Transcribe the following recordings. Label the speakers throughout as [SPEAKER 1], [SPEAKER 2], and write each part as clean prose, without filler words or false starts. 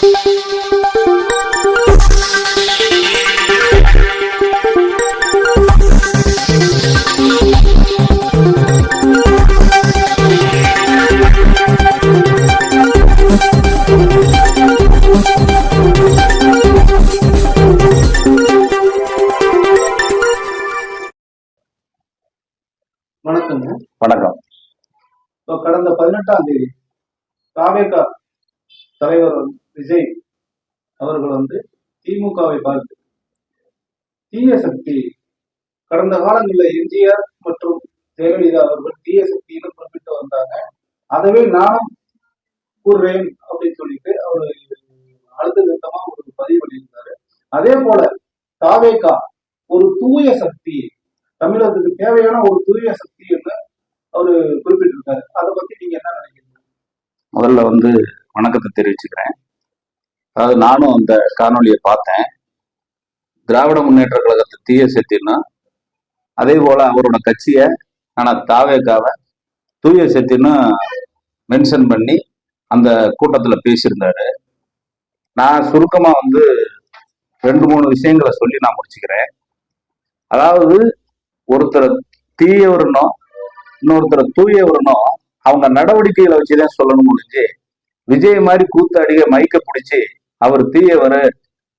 [SPEAKER 1] வணக்கங்க.
[SPEAKER 2] வணக்கம்.
[SPEAKER 1] கடந்த 18ஆம் தேதி தாவேக தலைவர் விஜய் அவர்கள் திமுகவை பார்த்து தீய சக்தி, கடந்த காலங்களில் எம்ஜிஆர் மற்றும் ஜெயலலிதா அவர்கள் தீய சக்தின்னு குறிப்பிட்டு வந்தாங்க. அதவே நானும் கூறுறேன் அப்படின்னு சொல்லிட்டு அவர் அடுத்த திட்டமா ஒரு பதிவு பண்ணியிருந்தாரு. அதே போல தாவேகா ஒரு தூய சக்தி, தமிழகத்துக்கு தேவையான ஒரு தூய சக்தி என்று அவரு குறிப்பிட்டிருக்காரு. அதை பத்தி நீங்க என்ன நினைக்கிறீங்க?
[SPEAKER 2] முதல்ல வணக்கத்தை தெரிவிச்சுக்கிறேன். அதாவது நானும் அந்த காணொலியை பார்த்தேன். திராவிட முன்னேற்ற கழகத்தை தீய சக்தின்னா, அதே போல அவரோட கட்சியை தாவேகாவை தூய சக்தின்னு மென்ஷன் பண்ணி அந்த கூட்டத்துல பேசியிருந்தாரு. நான் சுருக்கமா 2-3 விஷயங்களை சொல்லி நான் முடிச்சுக்கிறேன். அதாவது ஒருத்தரை தீயவருனோ இன்னொருத்தரை தூயவருனோ அவங்க நடவடிக்கைகளை வச்சுதான் சொல்லணும் முடிஞ்சு, விஜய் மாதிரி கூத்தாடிய மைக்க பிடிச்சி அவர் தீயவர்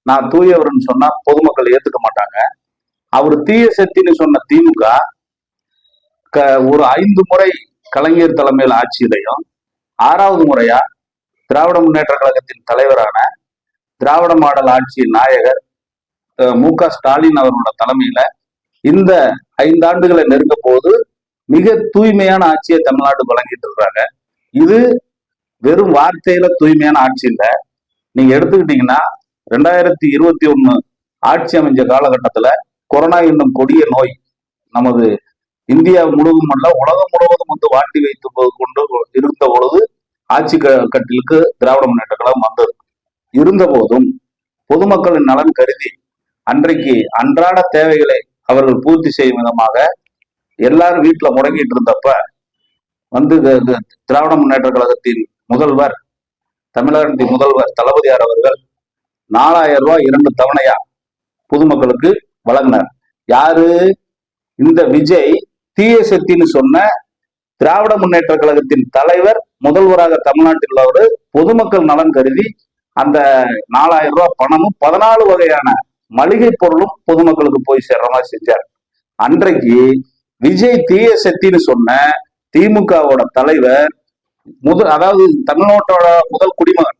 [SPEAKER 2] நான் தூயவர்னு சொன்னா பொதுமக்கள் ஏத்துக்க மாட்டாங்க. அவர் தீய சக்தின்னு சொன்ன திமுக ஒரு 5 முறை கலைஞர் தலைமையில் ஆட்சியிலையும் 6வது முறையா திராவிட முன்னேற்ற கழகத்தின் தலைவரான திராவிட மாடல் ஆட்சியின் நாயகர் மு.க. ஸ்டாலின் அவர்களோட தலைமையில இந்த 5 ஆண்டுகளை நெருங்க போது மிக தூய்மையான ஆட்சியை தமிழ்நாடு வழங்கிட்டு இருக்காங்க. இது வெறும் வார்த்தையில தூய்மையான ஆட்சி இல்லை. நீங்க எடுத்துக்கிட்டீங்கன்னா 2021 ஆட்சி அமைஞ்ச காலகட்டத்துல கொரோனா என்னும் கொடிய நோய் நமது இந்தியா முழுவதும் அல்ல உலகம் முழுவதும் வாட்டி வைத்து கொண்டு இருந்த பொழுது ஆட்சி கட்டிலுக்கு திராவிட முன்னேற்ற கழகம் வந்தது. இருந்த போதும் பொதுமக்களின் நலன் கருதி அன்றைக்கு அன்றாட தேவைகளை அவர்கள் பூர்த்தி செய்யும் விதமாக எல்லாரும் வீட்டுல முடங்கிட்டு இருந்தப்ப திராவிட முன்னேற்ற கழகத்தின் முதல்வர், தமிழகத்தின் முதல்வர் தளபதியார் அவர்கள் 4000 ரூபாய் 2 தவணையா பொதுமக்களுக்கு வழங்கினார். யாரு? இந்த விஜய் தீய சக்தின்னு சொன்ன திராவிட முன்னேற்ற கழகத்தின் தலைவர், முதல்வராக தமிழ்நாட்டில் உள்ளவர் பொதுமக்கள் நலன் கருதி அந்த 4000 ரூபாய் பணமும் 14 வகையான மளிகை பொருளும் பொதுமக்களுக்கு போய் சேர்ற மாதிரி செஞ்சார். அன்றைக்கு விஜய் தீய சக்தின்னு சொன்ன திமுகவோட தலைவர், அதாவது தமிழ்நாட்டோட முதல் குடிமகன்,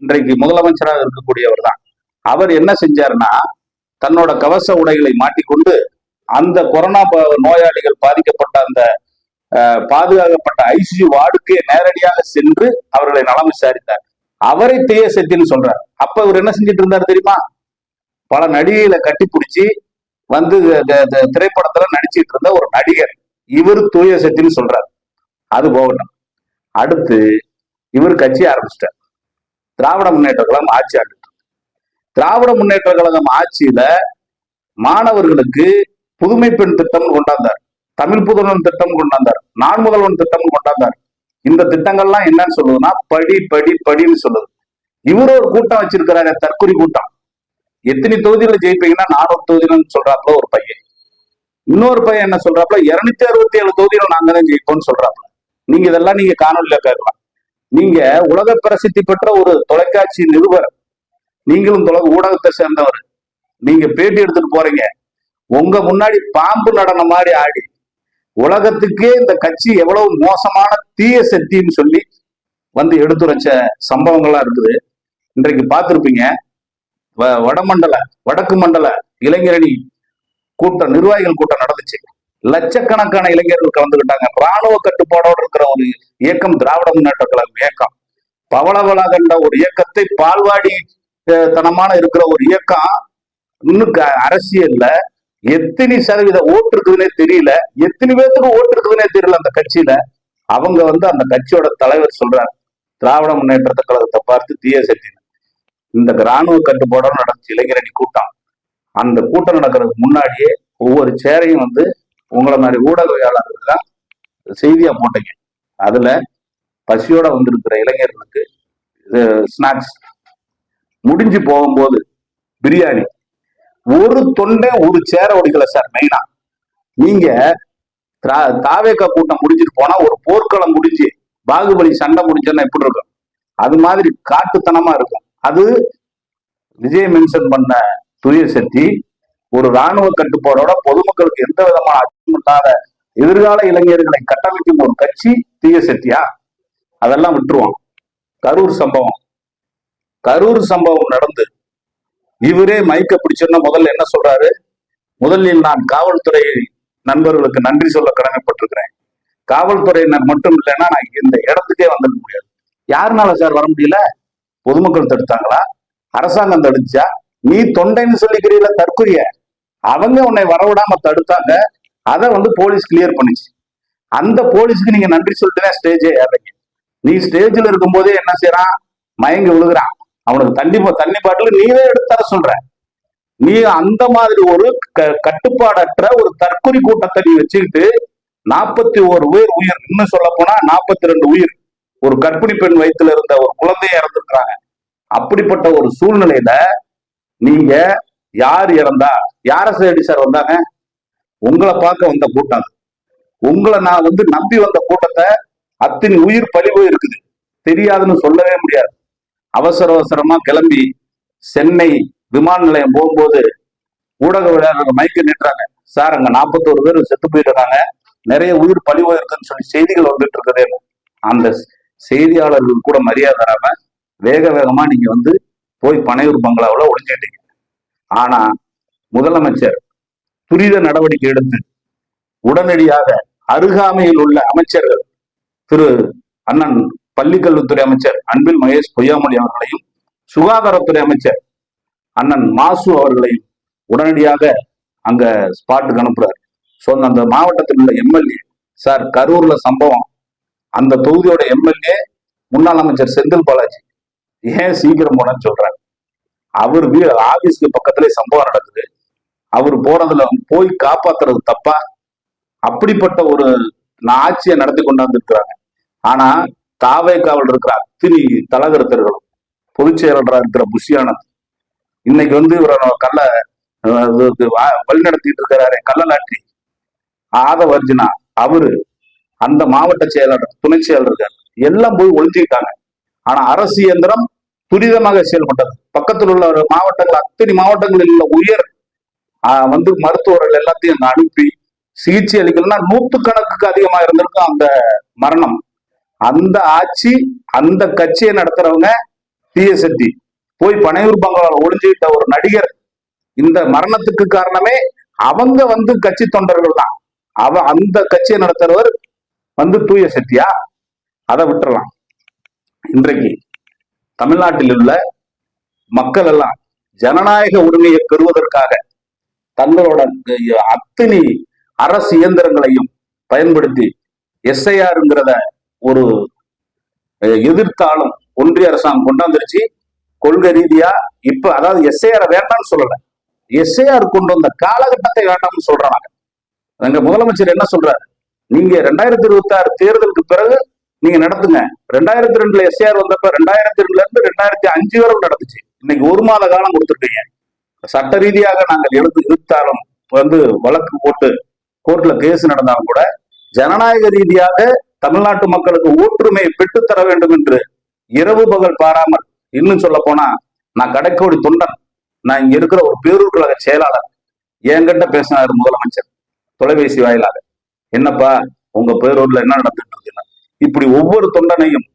[SPEAKER 2] இன்றைக்கு முதலமைச்சராக இருக்கக்கூடியவர் தான். அவர் என்ன செஞ்சாருன்னா, தன்னோட கவச உடைகளை மாட்டிக்கொண்டு அந்த கொரோனா நோயாளிகள் பாதிக்கப்பட்ட அந்த பாதுகாக்கப்பட்ட ஐசியு வார்டுக்கே நேரடியாக சென்று அவர்களை நலம் விசாரித்தார். அவரை தீய சக்தின்னு சொல்றார். அப்ப இவர் என்ன செஞ்சிட்டு இருந்தாரு தெரியுமா? பல நடிகைகளை கட்டி பிடிச்சி திரைப்படத்துல நடிச்சிட்டு இருந்த ஒரு நடிகர். இவர் தூய சக்தின்னு சொல்றாரு. அது போகட்டும். அடுத்து இவர் கட்சி ஆரம்பிச்சிட்டார். திராவிட முன்னேற்ற கழகம் ஆட்சி ஆண்டு. திராவிட முன்னேற்ற கழகம் ஆட்சியில மாணவர்களுக்கு புதுமை பெண் திட்டம் கொண்டாந்தார், தமிழ் புதல்வன் திட்டம் கொண்டாந்தார், நான் முதல்வன் திட்டம் கொண்டாந்தார். இந்த திட்டங்கள்லாம் என்னன்னு சொல்லுதுன்னா படி படி படின்னு சொல்லுது. இவரு ஒரு கூட்டம் வச்சிருக்கிறாரு, தற்கொலை கூட்டம். எத்தனை தொகுதிகளை ஜெயிப்பீங்கன்னா 400 தொகுதிகள் சொல்றாப்புல ஒரு பையன். இன்னொரு பையன் என்ன சொல்றாப்புல 267 தொகுதிகள் நாங்க தான் ஜெயிப்போம்னு சொல்றாப்புல. நீங்க இதெல்லாம் நீங்க காணொலியில கேட்கலாம். நீங்க உலக பிரசித்தி பெற்ற ஒரு தொலைக்காட்சி நிருபர், நீங்களும் ஊடகத்தை சேர்ந்தவர், நீங்க பேட்டி எடுத்துட்டு போறீங்க. உங்க முன்னாடி பாம்பு நடனம் மாதிரி ஆடி உலகத்துக்கே இந்த கட்சி எவ்வளவு மோசமான தீய சக்தின்னு சொல்லி எடுத்துரைச்ச சம்பவங்கள்லாம் இருக்குது. இன்றைக்கு பார்த்திருப்பீங்க, வடக்கு மண்டல இளைஞரணி கூட்டம், நிர்வாகிகள் கூட்டம் நடந்துச்சு. லட்சக்கணக்கான இளைஞர்கள் கலந்துக்கிட்டாங்க. ராணுவ கட்டுப்பாடோடு இருக்கிற ஒரு இயக்கம் திராவிட முன்னேற்ற கழகம் இயக்கம். பவளவள கண்ட ஒரு இயக்கத்தை பால்வாடி தனமான இருக்கிற ஒரு இயக்கம் இன்னும் அரசியல்ல எத்தனை சதவீத ஓட்டு இருக்குதுன்னே தெரியல, எத்தனை பேருக்கு ஓட்டு இருக்குதுன்னே தெரியல அந்த கட்சியில. அவங்க அந்த கட்சியோட தலைவர் சொல்றாரு, திராவிட முன்னேற்ற கழகத்தை பார்த்து தீய சக்தி. இந்த ராணுவ கட்டுப்பாடோட நடந்துச்சு இளைஞரணி கூட்டம். அந்த கூட்டம் நடக்கிறதுக்கு முன்னாடியே ஒவ்வொரு சேரையும் உங்களை மாதிரி ஊடகவியாளர்கள் தான் செய்தியா போட்டீங்க. அதுல பசியோட வந்திருக்கிற இளைஞர்களுக்கு ஸ்நாக்ஸ் முடிஞ்சு போகும்போது பிரியாணி ஒரு தொண்டை ஒரு சேர ஒடிக்கல சார். மெயினா நீங்க தாவேக்கா கூட்டம் முடிஞ்சிட்டு போனா ஒரு போர்க்களம் முடிஞ்சு பாகுபலி சண்டை முடிஞ்சோன்னா எப்படி இருக்கும்? அது மாதிரி காட்டுத்தனமா இருக்கும். அது விஜய் மென்ஷன் பண்ண தூய சக்தி ஒரு ராணுவ கட்டுப்பாடோட பொதுமக்களுக்கு எந்த விதமான அச்சம் இல்லாத எதிர்கால இளைஞர்களை கட்டமைக்கும் ஒரு கட்சி தீய சக்தியா? அதெல்லாம் விட்டுருவோம். கரூர் சம்பவம் நடந்து இவரே மைக்க பிடிச்சோன்னா முதல்ல என்ன சொல்றாரு? முதலில் நான் காவல்துறை நண்பர்களுக்கு நன்றி சொல்ல கடமைப்பட்டிருக்கிறேன். காவல்துறையினர் மட்டும் இல்லைன்னா நான் இந்த இடத்துக்கே வந்துட முடியாது. யாருனால சார் வர முடியல? பொதுமக்கள் தடுத்தாங்களா? அரசாங்கம் தடுச்சா? நீ தொண்டைன்னு சொல்லிக்கிறீல தற்கொலைய, அவங்க உன்னை வரவிடாம தடுத்தாங்க. அதை போலீஸ் கிளியர் பண்ணிச்சு. அந்த போலீஸ்க்கு நீங்க நன்றி சொல்லிட்டு ஸ்டேஜே ஏறீங்க. நீ ஸ்டேஜ்ல இருக்கும் போதே என்ன செய்யறான்? மயங்கி விழுகிறான். அவனுக்கு தண்ணி பாட்டில் நீவே எடுத்து தர சொல்ற. நீ அந்த மாதிரி ஒரு கட்டுப்பாடற்ற ஒரு தற்கொலை கூட்டத்தை நீ வச்சுக்கிட்டு 41 உயிர், இன்னும் சொல்ல போனா 42 உயிர், ஒரு கர்ப்பிணி பெண் வயிற்றுல இருந்த ஒரு குழந்தைய இறந்துருக்காங்க. அப்படிப்பட்ட ஒரு சூழ்நிலையில நீங்க யார் இறந்தா? யார தேடி சார் வந்தாங்க? உங்களை பார்க்க வந்த கூட்டம். உங்களை நான் நம்பி வந்த கூட்டத்தை அத்தனை உயிர் பழி போயிருக்குது. தெரியாதுன்னு சொல்லவே முடியாது. அவசரமா கிளம்பி சென்னை விமான நிலையம் போகும்போது ஊடக விளையாடுற மைக்க நின்றாங்க. சார் அங்க 41 பேர் செத்து போயிருக்காங்க, நிறைய உயிர் பழி போயிருக்குன்னு சொல்லி செய்திகள் வந்துட்டு இருக்குதே. அந்த செய்தியாளர்கள் கூட மரியாதை தராம வேகமா நீங்க போய் பனையூர் பங்களாவில் ஒளிஞ்சிட்டீங்க. ஆனா முதலமைச்சர் துரித நடவடிக்கை எடுத்து உடனடியாக அருகாமையில் உள்ள அமைச்சர்கள் திரு அண்ணன் பள்ளிக்கல்வித்துறை அமைச்சர் அன்பில் மகேஷ் பொய்யாமொழி அவர்களையும் சுகாதாரத்துறை அமைச்சர் அண்ணன் மாசு அவர்களையும் உடனடியாக அங்க ஸ்பாட்டுக்கு அனுப்புறாரு. அந்த மாவட்டத்தில் உள்ள எம்எல்ஏ சார் கரூர்ல சம்பவம், அந்த தொகுதியோட எம்எல்ஏ முன்னாள் அமைச்சர் செந்தில் பாலாஜி ஏன் சீக்கிரம் போனன்னு சொல்றாரு. அவர் ஆபீஸ்க்கு பக்கத்திலே சம்பவம் நடக்குது. அவர் போறதுல போய் காப்பாத்துறது தப்பா? அப்படிப்பட்ட ஒரு ஆட்சியை நடத்தி கொண்டாந்துருக்கிறாங்க. ஆனா தாவேக்காவில் இருக்கிற அத்தினி தலகருத்தர்களும் பொதுச் செயலாளராக இருக்கிற புஷியானந்த் இன்னைக்கு இவரை வழிநடத்திட்டு இருக்கிறாரு கள்ளலாற்றி ஆதவர்ஜினா, அவரு அந்த மாவட்ட செயலாளர் துணை செயலாளர்கள் எல்லாம் போய் ஒழிஞ்சுக்கிட்டாங்க. ஆனா அரசு இயந்திரம் துரிதமாக செயல்பட்டது. பக்கத்தில் உள்ள மாவட்டங்கள் அத்தனை மாவட்டங்களில் உள்ள உயர் மருத்துவர்கள் எல்லாத்தையும் அனுப்பி சிகிச்சை அளிக்கலன்னா 100 அதிகமா இருந்திருக்கும் அந்த மரணம். அந்த ஆட்சி, அந்த கட்சியை நடத்துறவங்க தீய சக்தி. போய் பனையூர் பங்களாவில் ஒளிஞ்சுக்கிட்ட ஒரு நடிகர், இந்த மரணத்துக்கு காரணமே அவங்க கட்சி தொண்டர்கள் தான். அந்த கட்சியை நடத்துறவர் தூய சக்தியா? அதை விட்டுறலாம். இன்றைக்கு தமிழ்நாட்டில் உள்ள மக்கள் எல்லாம் ஜனநாயக உரிமையை பெறுவதற்காக தங்களோட அத்தனை அரசு இயந்திரங்களையும் பயன்படுத்தி எஸ்ஐஆர்ங்கிறத ஒரு எதிர்த்தாலும் ஒன்றிய அரசாங்கம் கொண்டாந்துருச்சு. கொள்கை ரீதியா இப்ப அதாவது எஸ்ஐஆர் வேண்டாம்னு சொல்லல, எஸ்ஐஆர் கொண்டு வந்த காலகட்டத்தை வேண்டாம்னு சொல்றாங்க. எங்க முதலமைச்சர் என்ன சொல்றாரு? நீங்க 2026 தேர்தலுக்கு பிறகு நீங்க நடத்துங்க. 2002 எஸ்ஐஆர் வந்தப்ப 2002 இருந்து 2005 வரை நடந்துச்சு. இன்னைக்கு 1 மாத காலம் கொடுத்துருக்கீங்க. சட்ட ரீதியாக நாங்கள் எதிர்த்தாலும் வழக்கு போட்டு கோர்ட்ல கேஸ் நடந்தாலும் கூட ஜனநாயக ரீதியாக தமிழ்நாட்டு மக்களுக்கு ஒற்றுமையை பெற்றுத்தர வேண்டும் என்று இரவு பகல் பாராமல், இன்னும் சொல்ல போனா நான் கடைக்கோடி தொண்டன், நான் இங்க இருக்கிற ஒரு பேரூர் கழக செயலாளர், என்கிட்ட பேசினாரு முதலமைச்சர் தொலைபேசி வாயிலாக. என்னப்பா உங்க பேரூர்ல என்ன நடந்துட்டு இருக்குன்னு இப்படி ஒவ்வொரு தொண்டனையும்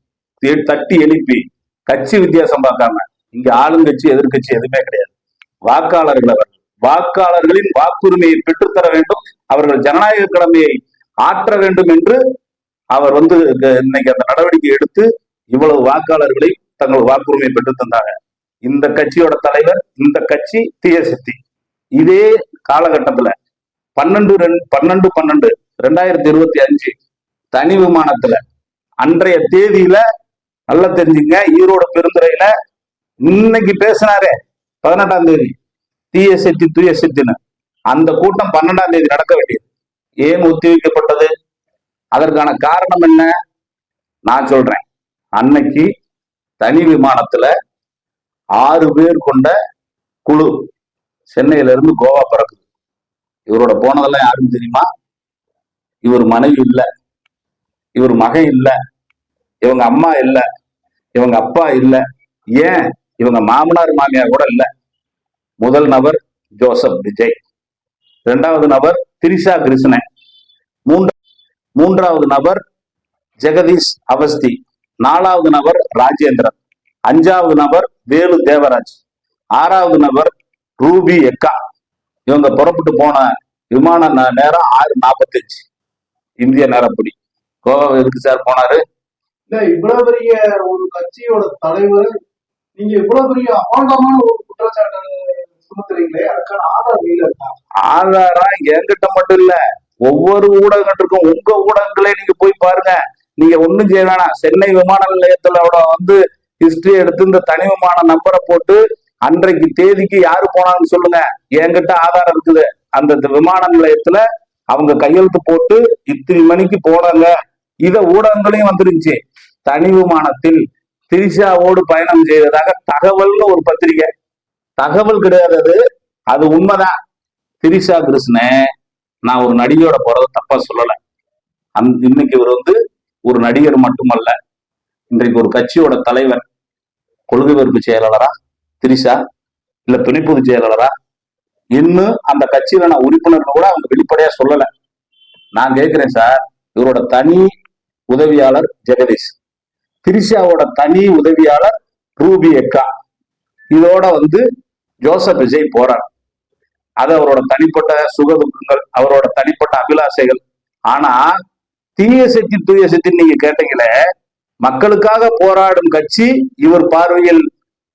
[SPEAKER 2] தட்டி எழுப்பி கட்சி வித்தியாசம் பார்க்காம, இங்க ஆளுங்கட்சி எதிர்கட்சி எதுவுமே கிடையாது. வாக்காளர்களின் வாக்குரிமையை பெற்றுத்தர வேண்டும், அவர்கள் ஜனநாயக கடமையை ஆற்ற வேண்டும் என்று அவர் இன்னைக்கு அந்த நடவடிக்கை எடுத்து இவ்வளவு வாக்காளர்களை தங்கள் வாக்குரிமையை பெற்று தந்தாங்க. இந்த கட்சியோட தலைவர், இந்த கட்சி தீய சக்தி. இதே காலகட்டத்துல 12/12/2025 தனி விமானத்துல அன்றைய தேதியில நல்லா தெரிஞ்சுங்க, ஈரோடு பெருந்துறையில இன்னைக்கு பேசினாரே 18ஆம் தேதி தீய சக்தி தூய சக்தின்னு, அந்த கூட்டம் 12ஆம் தேதி நடக்க வேண்டியது ஏன் ஒத்திவைக்கப்பட்டது? அதற்கான காரணம் என்ன? நான் சொல்றேன். அன்னைக்கு தனி விமானத்துல 6 பேர் கொண்ட குழு சென்னையில இருந்து கோவா பறக்குது. இவரோட போனதெல்லாம் யாருன்னு தெரியுமா? இவர் மனைவி இல்ல, இவர் மகன் இல்ல, இவங்க அம்மா இல்ல, இவங்க அப்பா இல்ல, ஏன் இவங்க மாமனார் மாமியார் கூட இல்ல. முதல் நபர் ஜோசப் விஜய், இரண்டாவது நபர் திரிஷா கிருஷ்ணன், மூன்றாவது நபர் ஜெகதீஷ் அவஸ்தி, 4வது நபர் ராஜேந்திரன், 5வது நபர் வேலு தேவராஜ், 6வது நபர் ரூபி எக்கா. இவங்க புறப்பட்டு போன விமான நேரம் 6:45 இந்திய நேரப்படி. கோவா எதுக்கு சார் போனாரு?
[SPEAKER 1] இல்ல, இவ்வளவு பெரிய ஒரு கட்சியோட தலைவர் நீங்க இவ்வளவு பெரிய அபாண்டமான ஒரு குற்றச்சாட்டு சுமத்துறீங்களே, அதுக்கான ஆதாரம் இல்ல இருக்கா?
[SPEAKER 2] ஆதாரம் என்கிட்ட மட்டும் இல்ல, ஒவ்வொரு ஊடகங்களுக்கும். உங்க ஊடகங்களே நீங்க போய் பாருங்க. நீங்க ஒண்ணும் செய்ய வேணாம். சென்னை விமான நிலையத்துல வந்து ஹிஸ்டரி எடுத்து இந்த தனி விமான நம்பரை போட்டு அன்றைக்கு தேதிக்கு யாரு போனாங்கன்னு சொல்லுங்க. என்கிட்ட ஆதாரம் இருக்குது. அந்த விமான நிலையத்துல அவங்க கையெழுத்து போட்டு இத்தனை மணிக்கு போனாங்க. இத ஊடகங்களையும் வந்துருந்துச்சு. தனி விமானத்தில் திரிஷாவோடு பயணம் செய்ததாக தகவல்னு ஒரு பத்திரிகை. தகவல் கிடையாது, அது உண்மைதான். திரிஷா கிருஷ்ணன், நான் ஒரு நடிகையோட போறத தப்பா சொல்லல. இன்னைக்கு இவர் ஒரு நடிகர் மட்டுமல்ல, இன்றைக்கு ஒரு கட்சியோட தலைவர். கொள்கை பரப்பு செயலாளரா திரிஷா, இல்ல துணை பொதுச் செயலாளரா? இன்னும் அந்த கட்சியில நான் உறுப்பினர்னு கூட அவங்க வெளிப்படையா சொல்லல. நான் கேட்கிறேன் சார், இவரோட தனி உதவியாளர் ஜெகதீஷ், திரிஷாவோட தனி உதவியாளர் ரூபி எக்கா, இதோட ஜோசப் விஜய் போறார். அது அவரோட தனிப்பட்ட சுகதுக்கங்கள், அவரோட தனிப்பட்ட அபிலாசைகள். ஆனா தீய சக்தி தூய சக்தி நீங்க கேட்டீங்களே, மக்களுக்காக போராடும் கட்சி இவர் பார்வையில்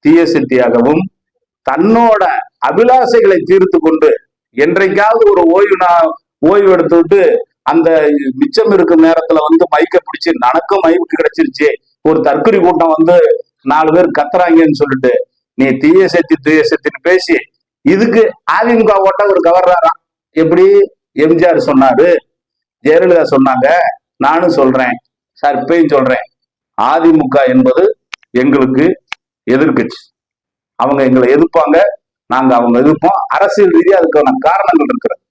[SPEAKER 2] தீய சக்தியாகவும், தன்னோட அபிலாசைகளை தீர்த்து கொண்டு என்றைக்காவது ஒரு ஓய்வு எடுத்துவிட்டு அந்த மிச்சம் இருக்கும் நேரத்துல மைக்க பிடிச்சு நனக்கும் மைக்கு கிடைச்சிருச்சு, ஒரு தற்கொலை கூட்டம் 4 பேர் கத்துறாங்கன்னு சொல்லிட்டு நீ தீய சக்தின்னு பேசி இதுக்கு அதிமுக ஓட்ட ஒரு கவர்றாராம். எப்படி எம்ஜிஆர் சொன்னாரு, ஜெயலலிதா சொன்னாங்க, நானும் சொல்றேன் சார், இப்பயும் சொல்றேன். அதிமுக என்பது எங்களுக்கு எதிர்கட்சி. அவங்க எங்களை எதிர்ப்பாங்க, நாங்க அவங்க எதிர்ப்போம். அரசியல் ரீதியா அதுக்கான காரணங்கள் இருக்கிறது.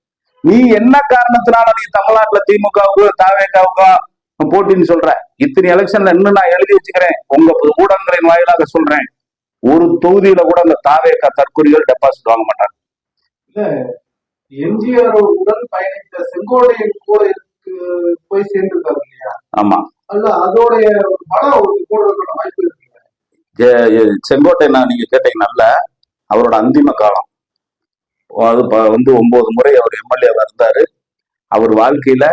[SPEAKER 2] நீ என்ன காரணத்தினால நீ தமிழ்நாட்டுல திமுகவுக்கும் தாவேகாவுக்கும் போட்டின்னு சொல்ற? இத்தனை எலெக்ஷன்ல இன்னும் நான் எழுதி வச்சுக்கிறேன், உங்க ஊடகங்களின் வாயிலாக சொல்றேன், ஒரு தொகுதியில கூட அந்த தாவேகா தற்கொலைகள் டெபாசிட் வாங்க மாட்டாங்க.
[SPEAKER 1] இல்ல, எம்ஜிஆர் உடன் பயணித்த செங்கோட்டையன் கூட போய் சேர்ந்திருக்காரு இல்லையா?
[SPEAKER 2] ஆமா,
[SPEAKER 1] அல்ல அதோடைய பலம் கூட வாய்ப்பு இருக்கு.
[SPEAKER 2] செங்கோட்டையன் நீங்க கேட்டீங்கன்னால அவரோட அந்திம காலம் அது 9 முறை அவர் எம்எல்ஏவா இருந்தாரு. அவர் வாழ்க்கையில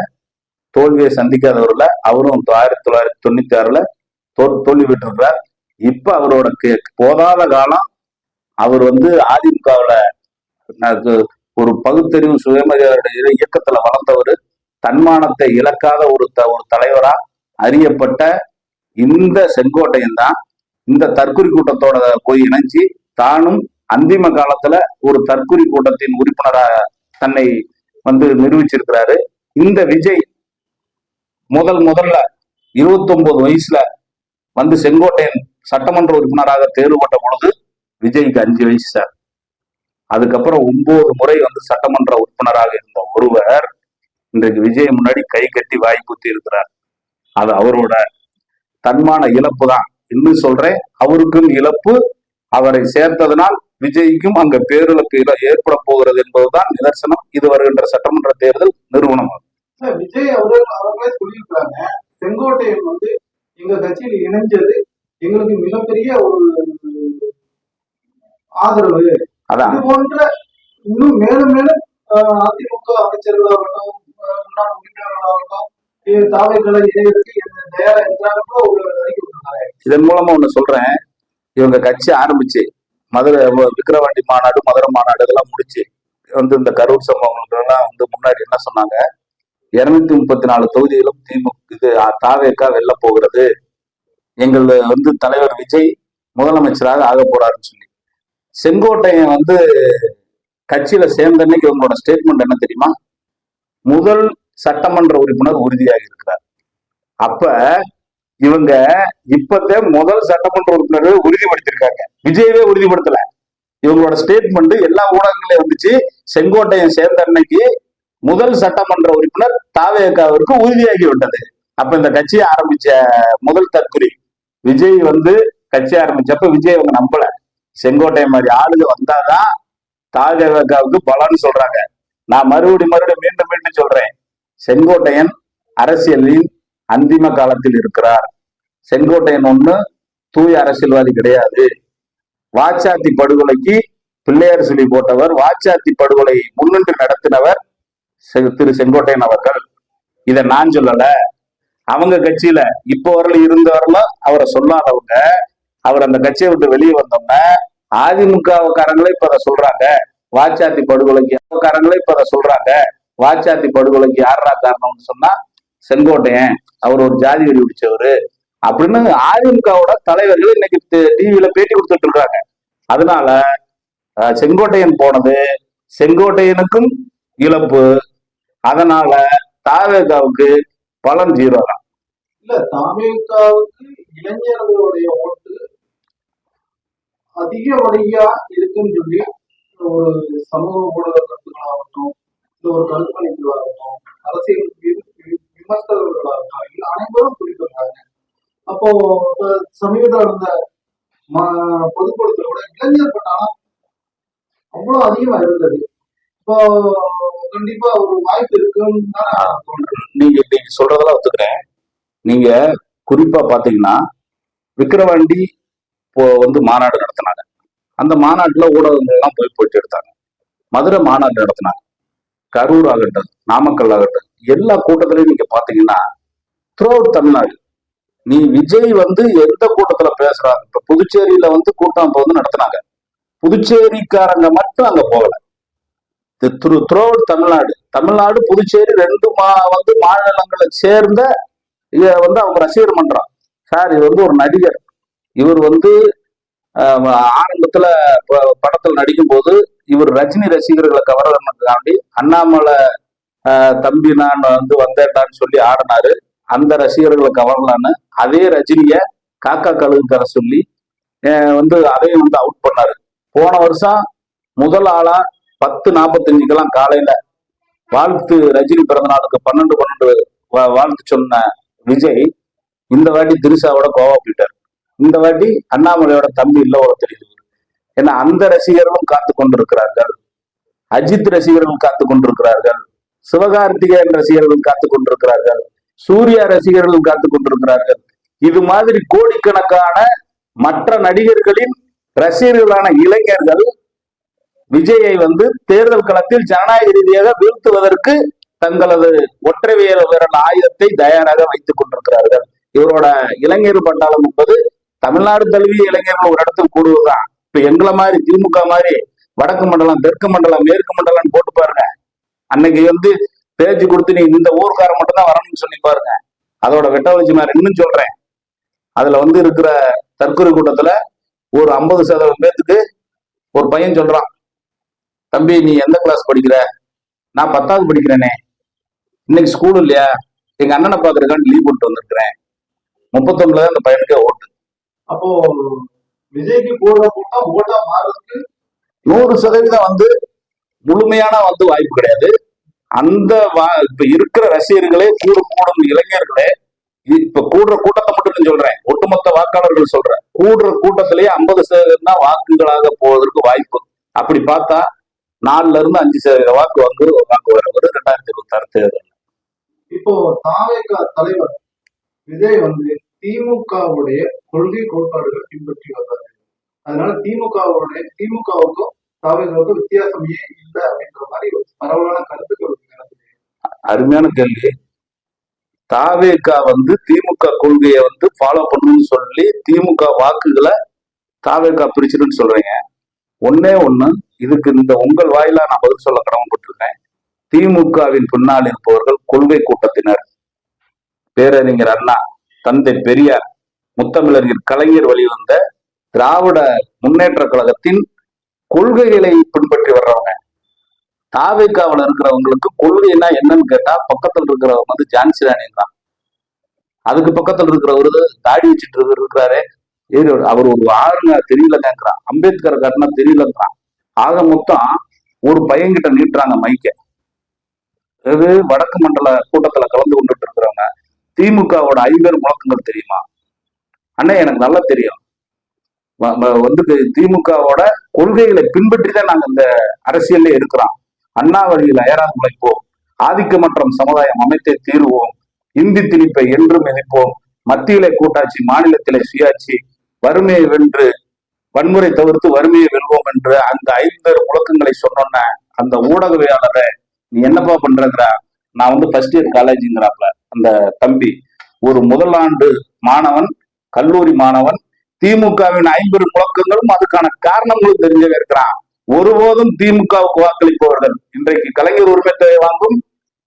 [SPEAKER 2] தோல்வியை சந்திக்காதவர்ல அவரும் 1996 தோல்வி பெற்றிருக்கிறார். இப்ப அவரோட போதாத காலம் அவர் அதிமுகவுல ஒரு பகுத்தறிவு சுயமரியாதை இயக்கத்துல வளர்ந்தவர், தன்மானத்தை இழக்காத ஒரு தலைவரா அறியப்பட்ட இந்த செங்கோட்டையன் தான் இந்த தற்கொலை கூட்டத்தோட போய் இணைஞ்சி தானும் அந்திம காலத்துல ஒரு தற்கொலை கூட்டத்தின் உறுப்பினராக தன்னை நிரூபிச்சிருக்கிறாரு. இந்த விஜய் முதல்ல 29 வயசுல செங்கோட்டையன் சட்டமன்ற உறுப்பினராக தேர்வுபட்ட பொழுது விஜய்க்கு 5 வயசு சார். அதுக்கப்புறம் 9 முறை சட்டமன்ற உறுப்பினராக இருந்த ஒருவர் இன்றைக்கு விஜய் முன்னாடி கை கட்டி வாய் குத்தி இருக்கிறார். அது அவரோட தன்மான இழப்பு தான். இன்னும் சொல்றேன், அவருக்கும் இழப்பு, அவரை சேர்த்ததனால் விஜய்க்கும் அங்க பேரிழப்பு ஏற்பட போகிறது என்பதுதான் நிதர்சனம். இது வருகின்ற சட்டமன்ற தேர்தல் நிறுவனம்.
[SPEAKER 1] விஜய் அவர்களே சொல்லியிருக்கிறாங்க, செங்கோட்டையன் எங்க கட்சியில் இணைஞ்சது எங்களுக்கு மிகப்பெரிய ஒரு ஆதரவு. அதான் இது போன்ற இன்னும் மேலும் மேலும் அதிமுக அமைச்சர்களாகட்டும், முன்னாள் உறுப்பினர்களாகட்டும், தாவைகளை இணையதற்கு தயாரா இருக்கிறாங்க ஒரு அறிக்கை விட்டுருக்காங்க. இதன் மூலமா ஒண்ணு சொல்றேன்,
[SPEAKER 2] இவங்க கட்சி ஆரம்பிச்சு மதுரை விக்கிரவாண்டி மாநாடு, மதுரை மாநாடு இதெல்லாம் முடிச்சு இந்த கரூர் சம்பவங்களுக்கு எல்லாம் முன்னாடி என்ன சொன்னாங்க, 234 தொகுதிகளும் தாவேகா வெல்ல போகிறது, எங்கள் தலைவர் விஜய் முதலமைச்சராக ஆக போறாருன்னு சொல்லி. செங்கோட்டையன் கட்சியில சேர்ந்த அன்னைக்கு இவங்களோட ஸ்டேட்மெண்ட் என்ன தெரியுமா? முதல் சட்டமன்ற உறுப்பினர் உறுதியாக இருக்கிறார். அப்ப இவங்க இப்பத்தே முதல் சட்டமன்ற உறுப்பினரை உறுதிப்படுத்திருக்காங்க. விஜயவே உறுதிப்படுத்தல. இவங்களோட ஸ்டேட்மெண்ட் எல்லா ஊடகங்களையும் வந்துச்சு. செங்கோட்டையன் சேர்ந்த அன்னைக்கு முதல் சட்டமன்ற உறுப்பினர் தாவேகாவிற்கு உறுதியாகி விட்டது. அப்ப இந்த கட்சியை ஆரம்பிச்ச முதல் தற்குறி விஜய் வந்து கட்சி ஆரம்பிச்சப்ப விஜய் அவங்க நம்பல. செங்கோட்டையன் மாதிரி ஆளுங்க வந்தாதான் தாவேகாவுக்கு பலன்னு சொல்றாங்க. நான் மறுபடியும் மீண்டும் மீண்டும் சொல்றேன், செங்கோட்டையன் அரசியலின் அந்திம காலத்தில் இருக்கிறார். செங்கோட்டையன் ஒண்ணு தூய அரசியல்வாதி கிடையாது. வாச்சாத்தி படுகொலைக்கு பிள்ளையார் சொல்லி போட்டவர், வாச்சாத்தி படுகொலை முன்னின்று நடத்தினவர் திரு செங்கோட்டையன் அவர்கள். இதை நான் சொல்லல, அவங்க கட்சியில இப்போ வரல இருந்தவர்களும் அவரை சொல்லாதவங்க. அவர் அந்த கட்சியை விட்டு வெளியே வந்தோம்னா அதிமுகக்காரங்களே இப்ப அதை சொல்றாங்க. வாச்சாத்தி படுகொலைக்கு காரங்களே இப்ப அதை சொல்றாங்க. வாச்சாத்தி படுகொலைக்கு யாரா காரணம்னு சொன்னா செங்கோட்டையன், அவர் ஒரு ஜாதி வெறி பிடிச்சவரு அப்படின்னு அதிமுகவோட தலைவர்கள் இன்னைக்கு டிவியில பேட்டி கொடுத்துட்டு இருக்காங்க. அதனால செங்கோட்டையன் போனது செங்கோட்டையனுக்கும் இழப்பு. அதனால தாவேகாவுக்கு பலன் 0 தான்.
[SPEAKER 1] இல்ல, தாவேகாவுக்கு இளைஞர்களுடைய ஓட்டு அதிக வழியா இருக்குன்னு சொல்லி ஒரு சமூக ஊடக கருத்துக்களாகட்டும், இல்ல ஒரு கருத்துக்கணிப்புகளாகட்டும், அரசியல் விமர்சகர்களாகட்டும், இல்ல அனைவரும் குறிப்பிடுறாங்க. அப்போ சமீபத்தில் நடந்த பொதுக்கூட்டத்தில் கூட இளைஞர் பட்டாளம் அவ்வளவு அதிகமா இருந்தது. இப்போ கண்டிப்பா ஒரு வாய்ப்பு இருக்குன்னு தான்
[SPEAKER 2] நீங்க சொல்றதெல்லாம் ஒத்துக்கிறேன். நீங்க குறிப்பா பாத்தீங்கன்னா விக்கிரவாண்டி வந்து மாநாடு நடத்தினாங்க. அந்த மாநாட்டுல ஊடகங்கள் எல்லாம் போயிட்டு எடுத்தாங்க. மதுரை மாநாடு நடத்தினாங்க. கரூர் ஆகட்டும், நாமக்கல் ஆகட்டும், எல்லா கூட்டத்திலையும் நீங்க பாத்தீங்கன்னா த்ரூ அவுட் தமிழ்நாடு நீ விஜய் வந்து எந்த கூட்டத்துல பேசுறாங்க. இப்ப புதுச்சேரியில வந்து கூட்டம் இப்ப வந்து நடத்தினாங்க. புதுச்சேரிக்காரங்க மட்டும் அங்க போகல. த்ரூ அவுட் தமிழ்நாடு புதுச்சேரி ரெண்டு வந்து மாநிலங்களை சேர்ந்த வந்து அவங்க ரசிகர் மன்றம். சார், இது வந்து ஒரு நடிகர். இவர் வந்து ஆரம்பத்துல படத்தில் நடிக்கும் போது இவர் ரஜினி ரசிகர்களை கவர்றதுக்காண்டி அண்ணாமலை தம்பி நான் வந்து வந்தேன்டான்னு சொல்லி ஆடினாரு. அந்த ரசிகர்களை கவரலான்னு அதே ரஜினிய காக்கா கழுகுக்கார சொல்லி வந்து அதையும் வந்து அவுட் பண்ணாரு. போன வருஷம் முதல் ஆளா 10:45 காலையில வாழ்த்து ரஜினி பிறந்த நாளுக்கு 12 வாழ்த்து சொன்ன விஜய் இந்த வாட்டி திரிசாவோட கோவா போயிட்டார். இந்த வாட்டி அண்ணாமலையோட தம்பி இல்ல தெரியுது. ஏன்னா அந்த ரசிகர்களும் காத்து கொண்டிருக்கிறார்கள், அஜித் ரசிகர்கள் காத்து கொண்டிருக்கிறார்கள், சிவகார்த்திகேயன் ரசிகர்கள் காத்து கொண்டிருக்கிறார்கள், சூர்யா ரசிகர்கள் காத்து கொண்டிருக்கிறார்கள். இது மாதிரி கோடிக்கணக்கான மற்ற நடிகர்களின் ரசிகர்களான இளைஞர்கள் விஜயை வந்து தேர்தல் களத்தில் ஜனநாயக ரீதியாக வீழ்த்துவதற்கு தங்களது ஒற்றை விரல் ஆயுதத்தை தயாராக வைத்துக் கொண்டிருக்கிறார்கள். இவரோட இளைஞர் பட்டாளம் என்பது தமிழ்நாடு தழுவிய இளைஞர்கள் ஒரு இடத்தில் கூடுவதுதான். இப்ப எங்களை மாதிரி திமுக மாதிரி வடக்கு மண்டலம், தெற்கு மண்டலம், மேற்கு மண்டலம் போட்டு பாருங்க. அன்னைக்கு வந்து பேச்சு கொடுத்து நீ இந்த ஊர்க்காரன் மட்டும் தான் வரணும்னு சொல்லி பாருங்க. அதோட வெட்ட வச்சு நான் இன்னும் சொல்றேன். அதுல வந்து இருக்கிற தற்கொலை கூட்டத்துல ஒரு 50% பேத்துக்கு ஒரு பையன் சொல்றான், தம்பி நீ எந்த கிளாஸ் படிக்கிற? நான் 10வது படிக்கிறேனே, இன்னைக்கு ஸ்கூல் இல்லையா, எங்க அண்ணனை பாக்குறதுக்கான லீவ் போட்டு வந்திருக்கிறேன். 39 அந்த பையனுக்கே ஓட்டு.
[SPEAKER 1] அப்போ விஜய்க்கு போடுற கூட்டம் ஓட்டா மாறதுக்கு
[SPEAKER 2] 100% வந்து முழுமையான வந்து வாய்ப்பு கிடையாது. அந்த இப்ப இருக்கிற ரசிகர்களே கூடும் இளைஞர்களே இப்ப கூடுற கூட்டத்தை மட்டும் சொல்றேன், ஒட்டுமொத்த வாக்காளர்கள் சொல்றேன், கூடுற கூட்டத்திலேயே 50% தான் வாக்குகளாக போவதற்கு வாய்ப்பு. அப்படி பார்த்தா 4-5% வாக்கு வாங்குவார் 2026 தேர்தல்.
[SPEAKER 1] இப்போ தாவேகா தலைவர் விஜய் வந்து திமுகவுடைய கொள்கை கோட்பாடுகள் பின்பற்றி வந்தாரு. அதனால திமுகவுக்கும் தாவேகாவுக்கும் வித்தியாசமே இல்லை அப்படின்ற மாதிரி ஒரு பரவலான கருத்துக்கள்.
[SPEAKER 2] அருமையான கேள்வி. தாவேகா வந்து திமுக கொள்கையை வந்து ஃபாலோ பண்ணணும்னு சொல்லி திமுக வாக்குகளை தாவேகா பிரிச்சிருன்னு சொல்றீங்க. ஒன்னே ஒண்ணு, இதுக்கு இந்த உங்கள் வாயிலா நான் பதில் சொல்ல கடமைப்பட்டிருக்கேன். திமுகவின் பின்னால் இருப்பவர்கள் கொள்கை கூட்டத்தினர். பேரறிஞர் அண்ணா, தந்தை பெரியார், முத்தமிழறிஞர் கலைஞர் வழிவந்த திராவிட முன்னேற்ற கழகத்தின் கொள்கைகளை பின்பற்றி வர்றவங்க. தாவேகாவில் இருக்கிறவங்களுக்கு கொள்கைனா என்னன்னு கேட்டா பக்கத்தில் இருக்கிறவங்க வந்து ஜான்சி ராணி தான். அதுக்கு பக்கத்துல இருக்கிறவரு தாடி வச்சுட்டு இருக்கிறாரு. அவர் ஒரு ஆளுங்க தெரியலங்கிறான், அம்பேத்கர் காட்டினா தெரியலங்கிறான். ஆக மொத்தம் ஒரு பையன்கிட்ட நீட்டுறாங்க மைக்க. இது வடக்கு மண்டல கூட்டத்துல கலந்து கொண்டுட்டு இருக்கிறவங்க திமுகவோட 50 முழக்கங்கள் தெரியுமா? அண்ணே எனக்கு நல்லா தெரியும். வந்து திமுகவோட கொள்கைகளை பின்பற்றி தான் நாங்க இந்த அரசியல்ல இருக்கிறோம். அண்ணா வழியில் அயராது உழைப்போம், ஆதிக்கமற்றம் சமுதாயம் அமைத்தே தீர்வோம், இந்தி திணிப்பை என்றும் எதிர்ப்போம், மத்தியிலே கூட்டாட்சி மாநிலத்திலே சுயாட்சி, வறுமையை வென்று வன்முறை தவிர்த்து வறுமையை வெல்வோம் என்று அந்த 50 முழக்கங்களை சொன்னோன்ன அந்த ஊடகவியாளரை நீ என்னப்பா பண்றங்கிற. நான் வந்து ஃபர்ஸ்ட் இயர் காலேஜுங்கிறாப்ல அந்த தம்பி. ஒரு முதல் ஆண்டு மாணவன், கல்லூரி மாணவன், திமுகவின் 50 முழக்கங்களும் அதுக்கான காரணங்களும் தெரிஞ்சவே இருக்கிறான். ஒருபோதும் திமுகவுக்கு வாக்களிப்பவர்கள் இன்றைக்கு கலைஞர் உரிமை தொகை வாங்கும்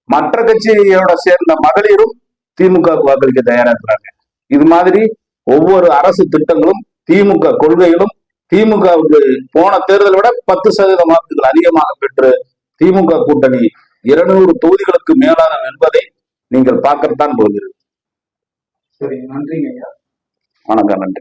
[SPEAKER 2] மற்ற கட்சியோட சேர்ந்த மகளிரும் திமுகவுக்கு வாக்களிக்க தயாரா இருக்கிறாங்க. இது மாதிரி ஒவ்வொரு அரசு திட்டங்களும் திமுக கொள்கைகளும் திமுகவுக்கு போன தேர்தலை விட 10% வாக்குகள் அதிகமாக பெற்று திமுக கூட்டணி 200 தொகுதிகளுக்கு மேலாக வெல்வதை நீங்கள் பார்க்கத்தான் போகிறது.
[SPEAKER 1] சரி, நன்றிங்க ஐயா.
[SPEAKER 2] வணக்கம், நன்றி.